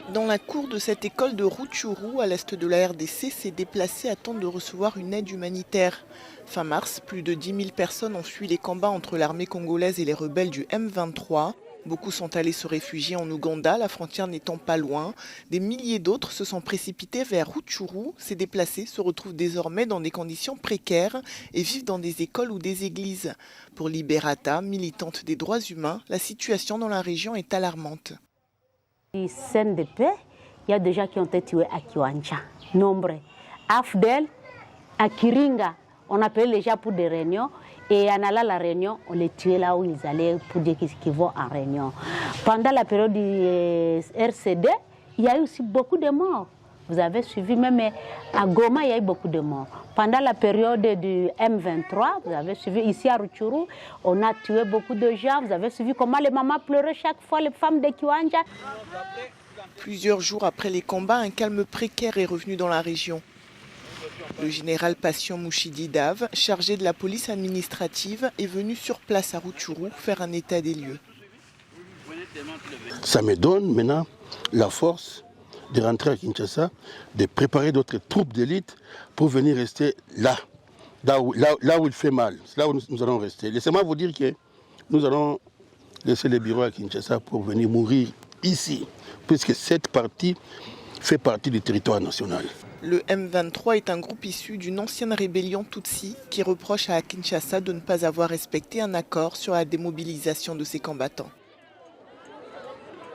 Dans la cour de cette école de Rutshuru, à l'est de la RDC, ces déplacés attendent de recevoir une aide humanitaire. Fin mars, plus de 10 000 personnes ont fui les combats entre l'armée congolaise et les rebelles du M23. Beaucoup sont allés se réfugier en Ouganda, la frontière n'étant pas loin. Des milliers d'autres se sont précipités vers Rutshuru. Ces déplacés se retrouvent désormais dans des conditions précaires et vivent dans des écoles ou des églises. Pour Liberata, militante des droits humains, la situation dans la région est alarmante. CNDP, il y a des gens qui ont été tués à Kiwanja, nombreux. À Fdel, à Kiringa, on appelait les gens pour des réunions. Et en allant à la réunion, on les tuait là où ils allaient pour dire qu'ils vont en réunion. Pendant la période du RCD, il y a eu aussi beaucoup de morts. Vous avez suivi, même à Goma, il y a eu beaucoup de morts. Pendant la période du M23, vous avez suivi ici à Rutshuru, on a tué beaucoup de gens. Vous avez suivi comment les mamans pleuraient chaque fois, les femmes de Kiwanja. Plusieurs jours après les combats, un calme précaire est revenu dans la région. Le général Patient Mouchidi Dave, chargé de la police administrative, est venu sur place à Rutshuru faire un état des lieux. Ça me donne maintenant la force de rentrer à Kinshasa, de préparer d'autres troupes d'élite pour venir rester là où il fait mal, là où nous allons rester. Laissez-moi vous dire que nous allons laisser les bureaux à Kinshasa pour venir mourir ici, puisque cette partie fait partie du territoire national. Le M23 est un groupe issu d'une ancienne rébellion Tutsi qui reproche à Kinshasa de ne pas avoir respecté un accord sur la démobilisation de ses combattants.